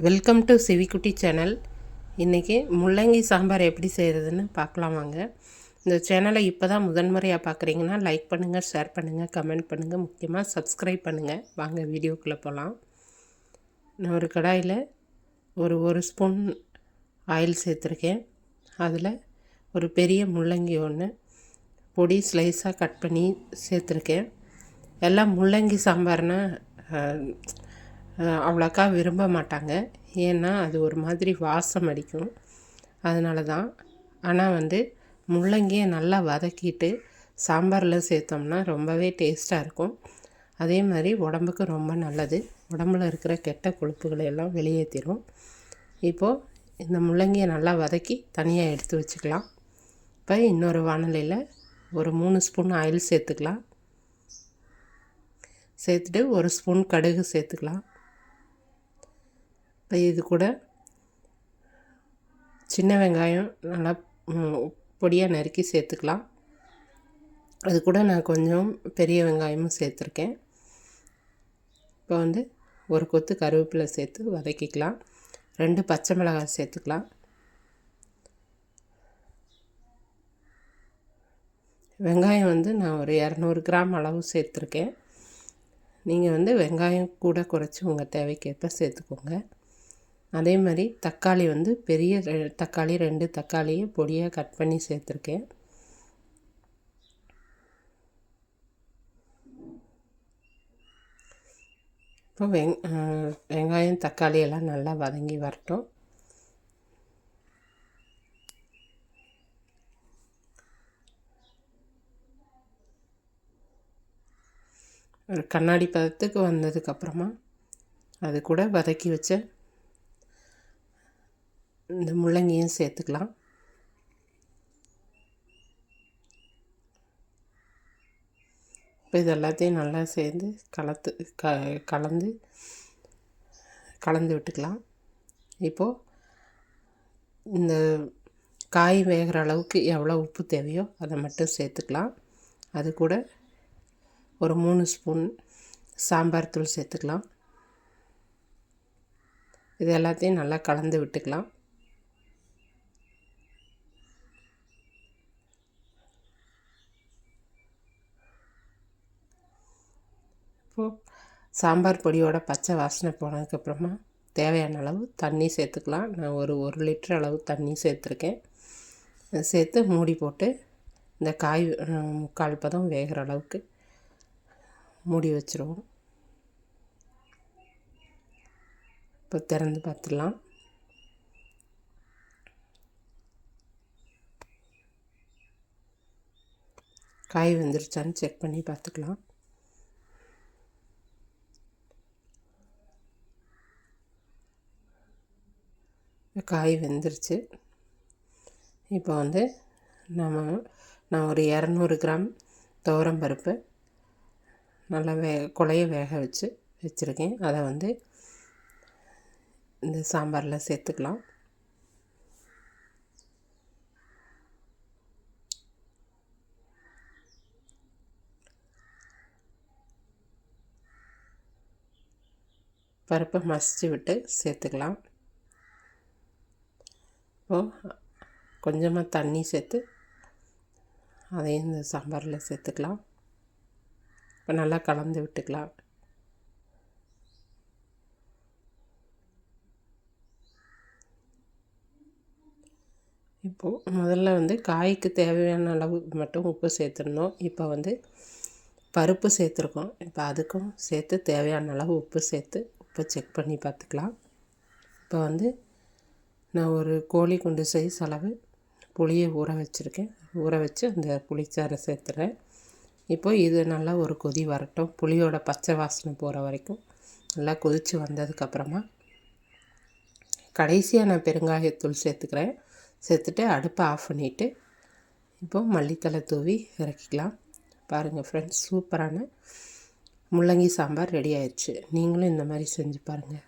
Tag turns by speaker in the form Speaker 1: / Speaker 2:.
Speaker 1: Welcome to சிவிக்குட்டி channel. இன்றைக்கி முள்ளங்கி சாம்பார் எப்படி செய்கிறதுன்னு பார்க்கலாம் வாங்க. இந்த சேனலை இப்போ தான் முதன்முறையாக பார்க்குறீங்கன்னா லைக் பண்ணுங்கள், ஷேர் பண்ணுங்கள், கமெண்ட் பண்ணுங்கள், முக்கியமாக சப்ஸ்கிரைப் பண்ணுங்கள். வாங்க வீடியோக்குள்ளே போகலாம். நான் ஒரு கடாயில் ஒரு ஸ்பூன் ஆயில் சேர்த்துருக்கேன். அதில் ஒரு பெரிய முள்ளங்கி ஒன்று பொடி ஸ்லைஸாக கட் பண்ணி சேர்த்துருக்கேன். எல்லாம் முள்ளங்கி சாம்பார்னால் அவ்வளோக்கா விரும்ப மாட்டாங்க, ஏன்னா அது ஒரு மாதிரி வாசம் அடிக்கும், அதனால தான். ஆனால் முள்ளங்கியை நல்லா வதக்கிட்டு சாம்பாரில் சேர்த்தோம்னா ரொம்பவே டேஸ்ட்டாக இருக்கும். அதே மாதிரி உடம்புக்கு ரொம்ப நல்லது. உடம்பில் இருக்கிற கெட்ட கொழுப்புகளை எல்லாம் வெளியேற்றிடும். இப்போது இந்த முள்ளங்கியை நல்லா வதக்கி தனியாக எடுத்து வச்சுக்கலாம். இப்போ இன்னொரு வாணலியில் ஒரு 3 ஸ்பூன் ஆயில் சேர்த்துக்கலாம். சேர்த்துட்டு 1 ஸ்பூன் கடுகு சேர்த்துக்கலாம். இப்போ இது கூட சின்ன வெங்காயம் நல்லா பொடியாக நறுக்கி சேர்த்துக்கலாம். அது கூட நான் கொஞ்சம் பெரிய வெங்காயமும் சேர்த்துருக்கேன். இப்போ ஒரு கொத்து கருவேப்பிலை சேர்த்து வதக்கிக்கலாம். 2 பச்சை மிளகாய் சேர்த்துக்கலாம். வெங்காயம் நான் ஒரு 200 கிராம் அளவு சேர்த்துருக்கேன். நீங்கள் வெங்காயம் கூட குறைச்சி உங்கள் தேவைக்கேற்ப சேர்த்துக்கோங்க. அதே மாதிரி தக்காளி பெரிய தக்காளி 2 தக்காளியை பொடியாக கட் பண்ணி சேர்த்துருக்கேன். இப்போ வெங்காயம் தக்காளி எல்லாம் நல்லா வதங்கி வரட்டும். ஒரு கண்ணாடி பதத்துக்கு வந்ததுக்கப்புறமா அது கூட வதக்கி வச்ச இந்த முள்ளங்கியும் சேர்த்துக்கலாம். இப்போ இது எல்லாத்தையும் நல்லா சேர்ந்து கலந்து விட்டுக்கலாம். இப்போது இந்த காய் வேகிற அளவுக்கு எவ்வளோ உப்பு தேவையோ அதை மட்டும் சேர்த்துக்கலாம். அது கூட ஒரு 3 ஸ்பூன் சாம்பார் தூள் சேர்த்துக்கலாம். இது எல்லாத்தையும் நல்லா கலந்து விட்டுக்கலாம். இப்போது சாம்பார் பொடியோட பச்சை வாசனை போனதுக்கப்புறமா தேவையான அளவு தண்ணி சேர்த்துக்கலாம். நான் ஒரு 1 லிட்டர் அளவு தண்ணி சேர்த்துருக்கேன். சேர்த்து மூடி போட்டு இந்த காய் 3/4 பதம் வேகிற அளவுக்கு மூடி வச்சுருவோம். இப்போ திறந்து பார்த்துடலாம். காய் வெந்துருச்சான்னு செக் பண்ணி பார்த்துக்கலாம். காய் வெந்துருச்சு. இப்போ நான் ஒரு 200 கிராம் துவரம் பருப்பு நல்லா குழைய வேக வச்சுருக்கேன். அதை இந்த சாம்பாரில் சேர்த்துக்கலாம். பருப்பை மசிச்சு விட்டு சேர்த்துக்கலாம். இப்போது கொஞ்சமாக தண்ணி சேர்த்து அதையும் இந்த சாம்பாரில் சேர்த்துக்கலாம். இப்போ நல்லா கலந்து விட்டுக்கலாம். இப்போது முதல்ல காய்க்கு தேவையான அளவு மட்டும் உப்பு சேர்த்துடணும். இப்போ பருப்பு சேர்த்துருக்கோம். இப்போ அதுக்கும் சேர்த்து தேவையான அளவு உப்பு சேர்த்து உப்பை செக் பண்ணி பார்த்துக்கலாம். இப்போ நான் ஒரு கோழி குண்டு சைஸ் அளவு புளியை ஊற வச்சு அந்த புளிச்சாறை சேர்த்துறேன். இப்போ இது நல்லா ஒரு கொதி வரட்டும். புளியோட பச்சை வாசனை போகிற வரைக்கும் நல்லா கொதித்து வந்ததுக்கப்புறமா கடைசியாக நான் பெருங்காயத்தூள் சேர்த்துக்கிறேன். சேர்த்துட்டு அடுப்பை ஆஃப் பண்ணிவிட்டு இப்போது மல்லித்தலை தூவி இறக்கிக்கலாம். பாருங்கள் ஃப்ரெண்ட்ஸ், சூப்பரான முள்ளங்கி சாம்பார் ரெடி ஆயிடுச்சு. நீங்களும் இந்த மாதிரி செஞ்சு பாருங்கள்.